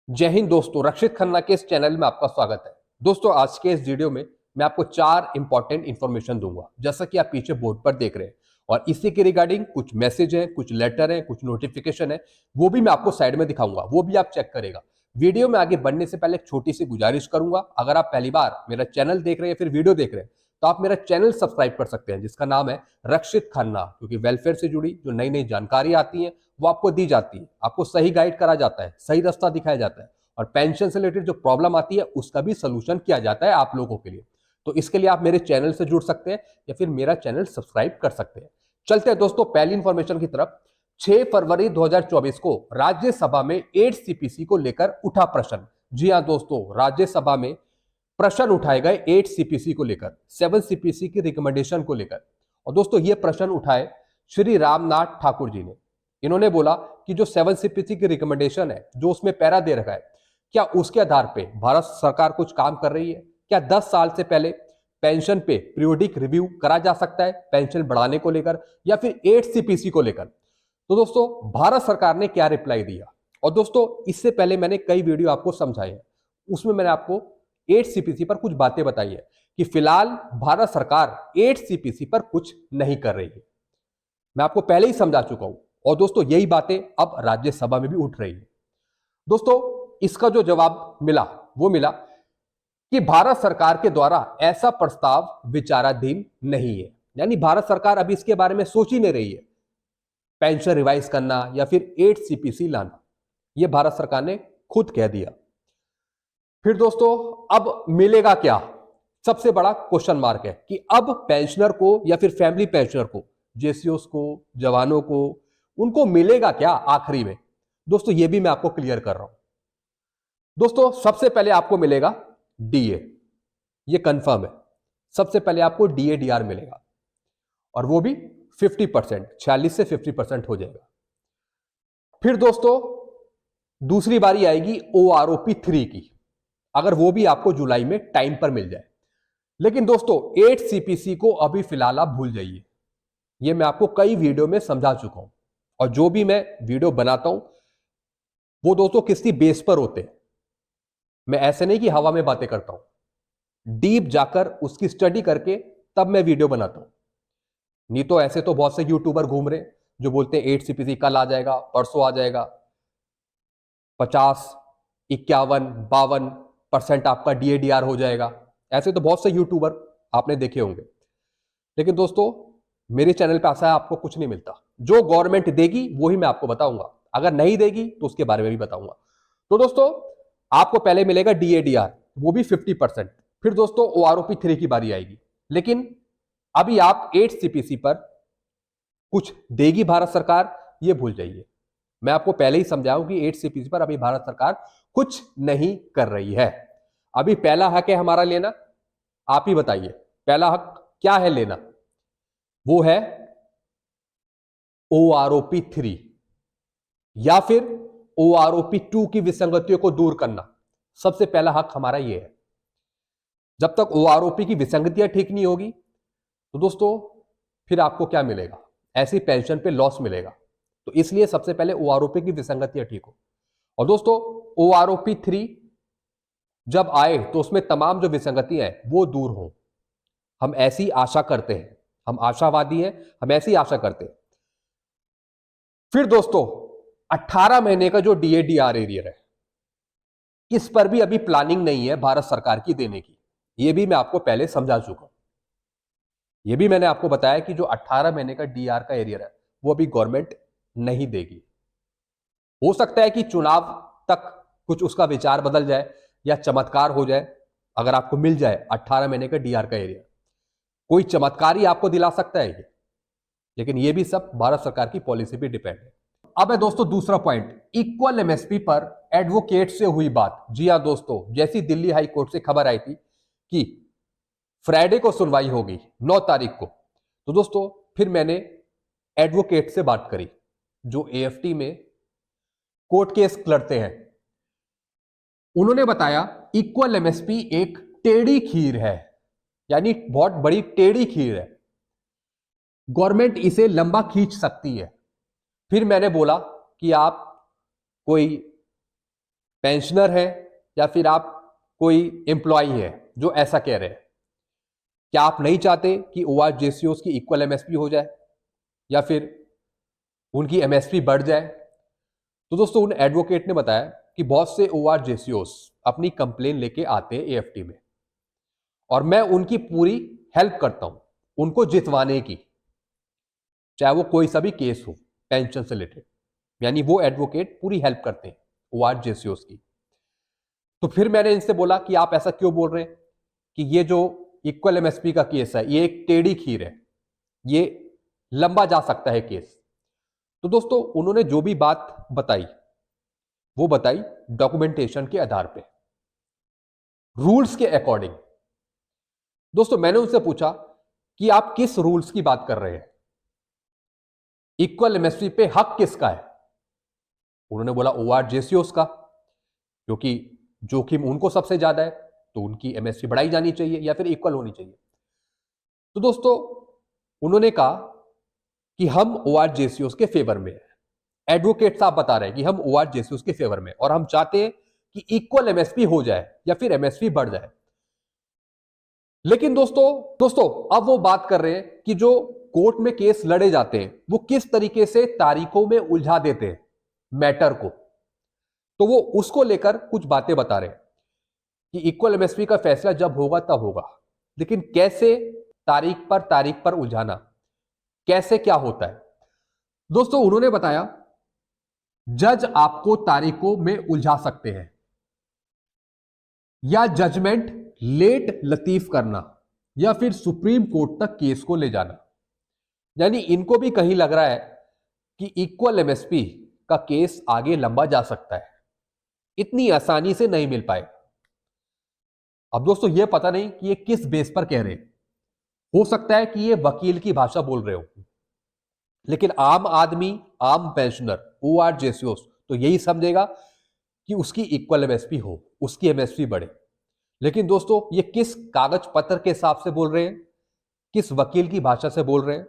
जय हिंद दोस्तों, रक्षित खन्ना के इस चैनल में आपका स्वागत है। दोस्तों, आज के इस वीडियो में मैं आपको 4 इंपॉर्टेंट इंफॉर्मेशन दूंगा, जैसा कि आप पीछे बोर्ड पर देख रहे हैं। और इसी के रिगार्डिंग कुछ मैसेज है, कुछ लेटर है, कुछ नोटिफिकेशन है, वो भी मैं आपको साइड में दिखाऊंगा, वो भी आप चेक करेगा। वीडियो में आगे बढ़ने से पहले एक छोटी सी गुजारिश करूंगा, अगर आप पहली बार मेरा चैनल देख रहे हैं फिर वीडियो देख रहे हैं तो आप मेरा चैनल सब्सक्राइब कर सकते हैं, जिसका नाम है रक्षित खन्ना, क्योंकि वेलफेयर से जुड़ी जो नई नई जानकारी आती है वो आपको दी जाती है, आपको सही गाइड करा जाता है, सही रास्ता दिखाया जाता है, और पेंशन से रिलेटेड जो प्रॉब्लम आती है उसका भी सोल्यूशन किया जाता है आप लोगों के लिए। तो इसके लिए आप मेरे चैनल से जुड़ सकते हैं या फिर मेरा चैनल सब्सक्राइब कर सकते हैं। चलते हैं दोस्तों पहली इंफॉर्मेशन की तरफ। 6 फरवरी 2024 को राज्यसभा में 8 सीपीसी को लेकर उठा प्रश्न। जी हां दोस्तों, राज्यसभा में प्रश्न उठाए गए 8 सीपीसी को लेकर, 7 सीपीसी की रिकमेंडेशन को लेकर। और दोस्तों ये प्रश्न उठाए श्री रामनाथ ठाकुर जी ने। इन्होंने बोला कि जो 7 सीपीसी की रिकमेंडेशन है, जो उसमें पैरा दे रखा है, क्या उसके आधार पे भारत सरकार कुछ काम कर रही है? क्या 10 साल से पहले पेंशन पे पीरियोडिक रिव्यू करा जा सकता है पेंशन बढ़ाने को लेकर, या फिर 8 सीपीसी को लेकर? तो दोस्तों भारत सरकार ने क्या रिप्लाई दिया? और दोस्तों इससे पहले मैंने कई वीडियो आपको समझाए हैं, उसमें मैंने आपको 8 सीपीसी पर कुछ बातें बताई है कि फिलहाल भारत सरकार 8 सीपीसी पर कुछ नहीं कर रही है। मैं आपको पहले ही समझा चुका हूं, और दोस्तों यही बातें अब राज्यसभा में भी उठ रही है। दोस्तों इसका जो जवाब मिला वो मिला कि भारत सरकार के द्वारा ऐसा प्रस्ताव विचाराधीन नहीं है। यानी भारत सरकार अभी इसके बारे में सोच ही नहीं रही है, पेंशन रिवाइज करना या फिर 8 सीपीसी लाना। यह भारत सरकार ने खुद कह दिया। फिर दोस्तों अब मिलेगा क्या? सबसे बड़ा क्वेश्चन मार्क है कि अब पेंशनर को या फिर फैमिली पेंशनर को, जेसीओस को, जवानों को, उनको मिलेगा क्या आखिरी में? दोस्तों ये भी मैं आपको क्लियर कर रहा हूं। दोस्तों सबसे पहले आपको मिलेगा डीए, ये कंफर्म है। सबसे पहले आपको डीए डीआर मिलेगा, और वो भी 50%, 46 से 50% हो जाएगा। फिर दोस्तों दूसरी बारी आएगी ओआरओपी 3 की, अगर वो भी आपको जुलाई में टाइम पर मिल जाए। लेकिन दोस्तों 8 सीपीसी को अभी फिलहाल आप भूल जाइए, ये मैं आपको कई वीडियो में समझा चुका हूं, और जो भी मैं वीडियो बनाता हूं वो दोस्तों किसी बेस पर होते हैं। मैं ऐसे नहीं कि हवा में बातें करता हूं, डीप जाकर उसकी स्टडी करके तब मैं वीडियो बनाता हूं। नहीं तो ऐसे तो बहुत से यूट्यूबर घूम रहे जो बोलते हैं 8 सीपीसी कल आ जाएगा, परसों आ जाएगा, 50, 51, 52% आपका डीएडीआर हो जाएगा। ऐसे तो बहुत से यूट्यूबर आपने देखे होंगे। लेकिन दोस्तों मेरे चैनल पे ऐसा आपको कुछ नहीं मिलता। जो गवर्नमेंट देगी वही मैं आपको बताऊंगा, अगर नहीं देगी तो उसके बारे में भी बताऊंगा। तो दोस्तों आपको पहले मिलेगा डीएडीआर, वो भी 50%। फिर दोस्तों ओआरओपी 3 की बारी आएगी। लेकिन अभी आप 8 सीपीसी पर कुछ देगी भारत सरकार, ये भूल जाइए। मैं आपको पहले ही समझाऊं कि 8 सीपीसी पर अभी भारत सरकार कुछ नहीं कर रही है। अभी पहला हक है हमारा लेना, आप ही बताइए पहला हक क्या है लेना? वो है ओआरओपी 3 या फिर ओआरओपी 2 की विसंगतियों को दूर करना। सबसे पहला हक हमारा ये है। जब तक ओआरओपी की विसंगतियां ठीक नहीं होगी तो दोस्तों फिर आपको क्या मिलेगा? ऐसी पेंशन पे लॉस मिलेगा। तो इसलिए सबसे पहले ओआरओपी की विसंगतियां ठीक हो। और दोस्तों ओआरओपी 3 जब आए तो उसमें तमाम जो विसंगतियां हैं वो दूर हो, हम ऐसी आशा करते हैं, हम आशावादी हैं, हम ऐसी आशा करते हैं। फिर दोस्तों 18 महीने का जो डीएडीआर एरियर है, इस पर भी अभी प्लानिंग नहीं है भारत सरकार की देने की। यह भी मैं आपको पहले समझा चुका हूं। यह भी मैंने आपको बताया कि जो 18 महीने का डीआर का एरियर है वो अभी गवर्नमेंट नहीं देगी। हो सकता है कि चुनाव तक कुछ उसका विचार बदल जाए या चमत्कार हो जाए, अगर आपको मिल जाए 18 महीने का डीआर का एरिया, कोई चमत्कार ही आपको दिला सकता है ये। लेकिन ये भी सब भारत सरकार की पॉलिसी पे डिपेंड है। अब है दोस्तों दूसरा पॉइंट, इक्वल एमएसपी पर एडवोकेट से हुई बात। जी हां दोस्तों, जैसी दिल्ली हाई कोर्ट से खबर आई थी कि फ्राइडे को सुनवाई होगी 9 तारीख को, तो दोस्तों फिर मैंने एडवोकेट से बात करी जो एएफटी में कोर्ट केस लड़ते हैं। उन्होंने बताया इक्वल एमएसपी एक टेढ़ी खीर है, यानी बहुत बड़ी टेढ़ी खीर है, गवर्नमेंट इसे लंबा खींच सकती है। फिर मैंने बोला कि आप कोई पेंशनर है या फिर आप कोई एम्प्लॉय है जो ऐसा कह रहे हैं, क्या आप नहीं चाहते कि ORJCOs की इक्वल MSP हो जाए या फिर उनकी MSP बढ़ जाए? तो दोस्तों उन एडवोकेट ने बताया कि बहुत से ORJCOs अपनी कंप्लेन लेके आते हैं AFT में और मैं उनकी पूरी हेल्प करता हूं उनको जितवाने की, चाहे वो कोई सा भी केस हो पेंशन से रिलेटेड। यानी वो एडवोकेट पूरी हेल्प करते हैं ORJCOs की। तो फिर मैंने इनसे बोला कि आप ऐसा क्यों बोल रहे हैं कि ये जो इक्वल MSP का केस है ये एक टेढ़ी खीर है, ये लंबा जा सकता है केस। तो दोस्तों उन्होंने जो भी बात बताई वो बताई डॉक्यूमेंटेशन के आधार पे, रूल्स के अकॉर्डिंग। दोस्तों मैंने उनसे पूछा कि आप किस रूल्स की बात कर रहे हैं, इक्वल MSP पे हक किसका है? उन्होंने बोला ORJCOs का, क्योंकि जोखिम उनको सबसे ज्यादा है तो उनकी MSP बढ़ाई जानी चाहिए या फिर इक्वल होनी चाहिए। तो दोस्तों उन्होंने कहा कि हम ORJCOs के फेवर में है, एडवोकेट साहब बता रहे हैं कि हम ORJCOs के फेवर में और हम चाहते हैं कि इक्वल MSP हो जाए या फिर MSP बढ़ जाए। लेकिन दोस्तों अब वो बात कर रहे हैं कि जो कोर्ट में केस लड़े जाते हैं वो किस तरीके से तारीखों में उलझा देते हैं मैटर को, तो वो उसको लेकर कुछ बातें बता रहे हैं कि इक्वल MSP का फैसला जब होगा तब होगा, लेकिन कैसे तारीख पर उलझाना, कैसे क्या होता है। दोस्तों उन्होंने बताया जज आपको तारीखों में उलझा सकते हैं या जजमेंट लेट लतीफ करना या फिर सुप्रीम कोर्ट तक केस को ले जाना। यानी इनको भी कहीं लग रहा है कि इक्वल MSP का केस आगे लंबा जा सकता है, इतनी आसानी से नहीं मिल पाए। अब दोस्तों यह पता नहीं कि ये किस बेस पर कह रहे हैं, हो सकता है कि ये वकील की भाषा बोल रहे हो, लेकिन आम आदमी, आम पेंशनर, ORJCOs तो यही समझेगा कि उसकी इक्वल MSP हो, उसकी MSP बढ़े। लेकिन दोस्तों ये किस कागज पत्र के हिसाब से बोल रहे हैं, किस वकील की भाषा से बोल रहे हैं,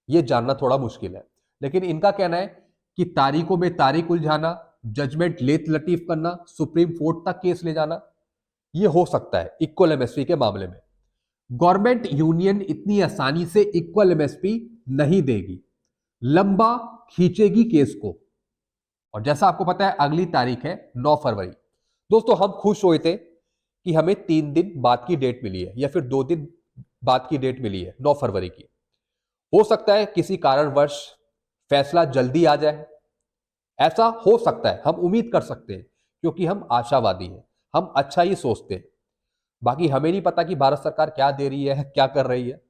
ये जानना थोड़ा मुश्किल है। लेकिन इनका कहना है कि तारीखों में तारीख उलझाना, जजमेंट लेट लतीफ करना, सुप्रीम कोर्ट तक केस ले जाना, ये हो सकता है इक्वल MSP के मामले में। गवर्नमेंट यूनियन इतनी आसानी से इक्वल MSP नहीं देगी, लंबा खींचेगी केस को। और जैसा आपको पता है अगली तारीख है 9 फरवरी। दोस्तों हम खुश हुए थे कि हमें 3 दिन बाद की डेट मिली है या फिर 2 दिन बाद की डेट मिली है 9 फरवरी की। हो सकता है किसी कारणवश फैसला जल्दी आ जाए, ऐसा हो सकता है, हम उम्मीद कर सकते हैं क्योंकि हम आशावादी हैं, हम अच्छा ही सोचते हैं। बाकी हमें नहीं पता कि भारत सरकार क्या दे रही है, क्या कर रही है,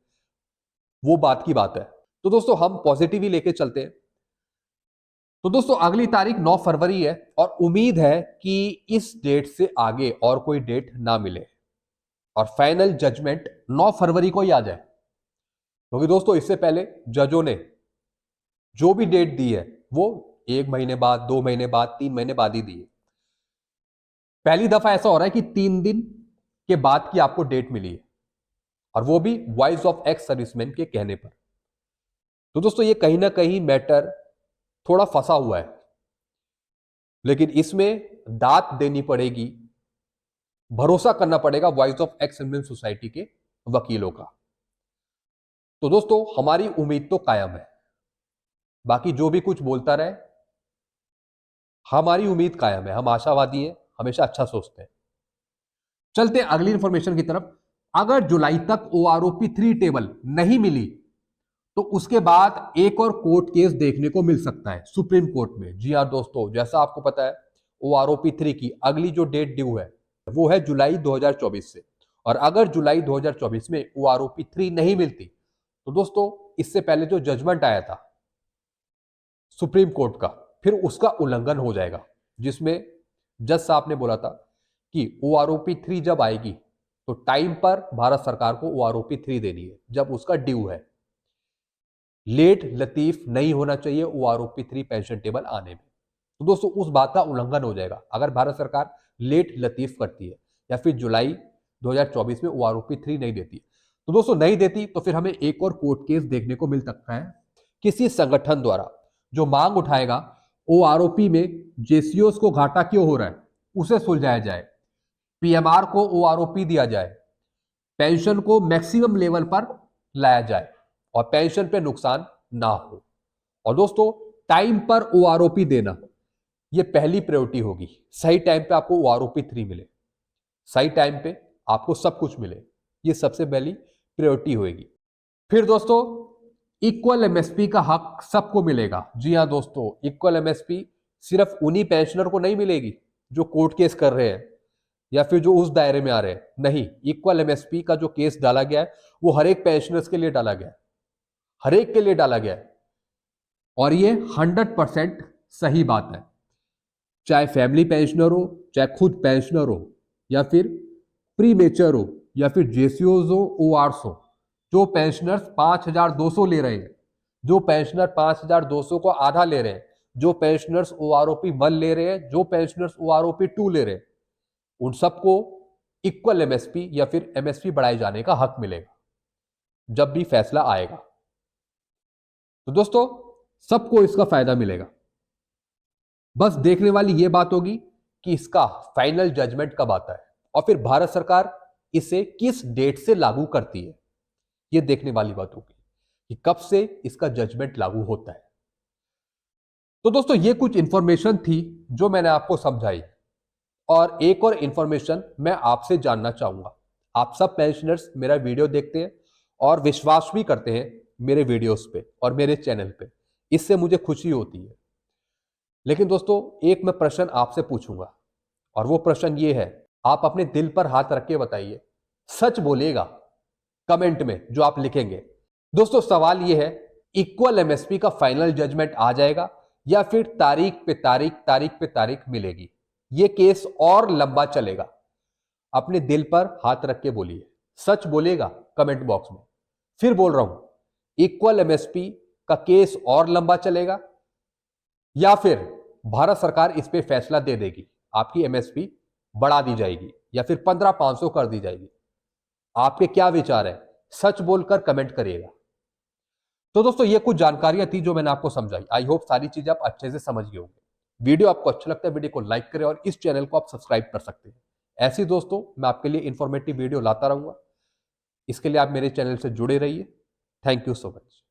वो बात की बात है। तो दोस्तों हम पॉजिटिव ही लेके चलते हैं। तो दोस्तों अगली तारीख 9 फरवरी है और उम्मीद है कि इस डेट से आगे और कोई डेट ना मिले और फाइनल जजमेंट 9 फरवरी को ही आ जाए, क्योंकि दोस्तों इससे पहले जजों ने जो भी डेट दी है वो 1 महीने बाद, 2 महीने बाद, 3 महीने बाद ही दी है। पहली दफा ऐसा हो रहा है कि 3 दिन के बाद की आपको डेट मिली है और वो भी वॉइस ऑफ एक्स सर्विसमैन के कहने पर। तो दोस्तों ये कहीं ना कहीं मैटर थोड़ा फंसा हुआ है, लेकिन इसमें दाद देनी पड़ेगी, भरोसा करना पड़ेगा voice of ex serviceman society के वकीलों का। तो दोस्तों हमारी उम्मीद तो कायम है, बाकी जो भी कुछ बोलता रहे, हमारी उम्मीद कायम है, हम आशावादी हैं, हमेशा अच्छा सोचते हैं। चलते हैं अगली इंफॉर्मेशन की तरफ। अगर जुलाई तक OROP 3 टेबल नहीं मिली तो उसके बाद एक और कोर्ट केस देखने को मिल सकता है सुप्रीम कोर्ट में। जी हाँ दोस्तों, जैसा आपको पता है OROP 3 की अगली जो डेट ड्यू है वो है जुलाई 2024 से, और अगर जुलाई 2024 में OROP 3 नहीं मिलती तो दोस्तों इससे पहले जो जजमेंट आया था सुप्रीम कोर्ट का, फिर उसका उल्लंघन हो जाएगा, जिसमें जज साहब ने बोला था कि OROP 3 जब आएगी तो टाइम पर भारत सरकार को OROP 3 देनी है जब उसका ड्यू है। लेट लतीफ नहीं होना चाहिए OROP 3 पेंशन टेबल आने में। तो दोस्तों उस बात का उल्लंघन हो जाएगा अगर भारत सरकार लेट लतीफ करती है या फिर जुलाई 2024 में OROP 3 नहीं देती है। तो दोस्तों नहीं देती तो फिर हमें एक और कोर्ट केस देखने को मिल सकता है किसी संगठन द्वारा जो मांग उठाएगा OROP में JCOs को घाटा क्यों हो रहा है, उसे सुलझाया जाए, पीएमआर को ओआरओपी दिया जाए, पेंशन को मैक्सिमम लेवल पर लाया जाए और पेंशन पे नुकसान ना हो। और दोस्तों, टाइम पर ओआरओपी देना, ये पहली प्रायोरिटी होगी। सही टाइम पे आपको ओआरओपी 3 मिले, सही टाइम पे आपको सब कुछ मिले, ये सबसे पहली प्रायोरिटी होगी। फिर दोस्तों, इक्वल एमएसपी का हक सबको मिलेगा। जी हां दोस्तों, इक्वल एमएसपी सिर्फ उन्हीं पेंशनर को नहीं मिलेगी जो कोर्ट केस कर रहे हैं या फिर जो उस दायरे में आ रहे हैं। नहीं, इक्वल एमएसपी का जो केस डाला गया है वो हर एक पेंशनर्स के लिए डाला गया है, हर एक के लिए डाला गया है। और ये 100% सही बात है। चाहे फैमिली पेंशनर हो, चाहे खुद पेंशनर हो, या फिर प्री मेचर हो, या फिर जेसीओज हो, ओआरस हो, जो पेंशनर्स 5,200 ले रहे हैं, जो पेंशनर 5,200 को आधा ले रहे हैं, जो पेंशनर्स ओआरओपी 1 ले रहे हैं, जो पेंशनर्स ओआरओपी 2 ले रहे हैं, उन सबको इक्वल एमएसपी या फिर एमएसपी बढ़ाए जाने का हक मिलेगा जब भी फैसला आएगा। तो दोस्तों, सबको इसका फायदा मिलेगा। बस देखने वाली यह बात होगी कि इसका फाइनल जजमेंट कब आता है और फिर भारत सरकार इसे किस डेट से लागू करती है, यह देखने वाली बात होगी कि कब से इसका जजमेंट लागू होता है। तो दोस्तों, ये कुछ इंफॉर्मेशन थी जो मैंने आपको समझाई, और एक और इंफॉर्मेशन मैं आपसे जानना चाहूंगा। आप सब पेंशनर्स मेरा वीडियो देखते हैं और विश्वास भी करते हैं मेरे वीडियोस पे और मेरे चैनल पे, इससे मुझे खुशी होती है। लेकिन दोस्तों, एक मैं प्रश्न आपसे पूछूंगा और वो प्रश्न ये है, आप अपने दिल पर हाथ रख के बताइए, सच बोलिएगा कमेंट में जो आप लिखेंगे। दोस्तों, सवाल ये है, इक्वल एमएसपी का फाइनल जजमेंट आ जाएगा या फिर तारीख पे तारीख मिलेगी, ये केस और लंबा चलेगा? अपने दिल पर हाथ रख के बोलिए, सच बोलिएगा कमेंट बॉक्स में। फिर बोल रहा हूं, इक्वल एमएसपी का केस और लंबा चलेगा या फिर भारत सरकार इस पे फैसला दे देगी, आपकी एमएसपी बढ़ा दी जाएगी या फिर 15,500 कर दी जाएगी? आपके क्या विचार है? सच बोलकर कमेंट करिएगा। तो दोस्तों, ये कुछ जानकारियां थी जो मैंने आपको समझाई। आई होप सारी चीजें आप अच्छे से समझ गए होंगे। वीडियो आपको अच्छा लगता है, वीडियो को लाइक करें और इस चैनल को आप सब्सक्राइब कर सकते हैं। ऐसे दोस्तों, मैं आपके लिए इंफॉर्मेटिव वीडियो लाता रहूंगा। इसके लिए आप मेरे चैनल से जुड़े रहिए। Thank you so much.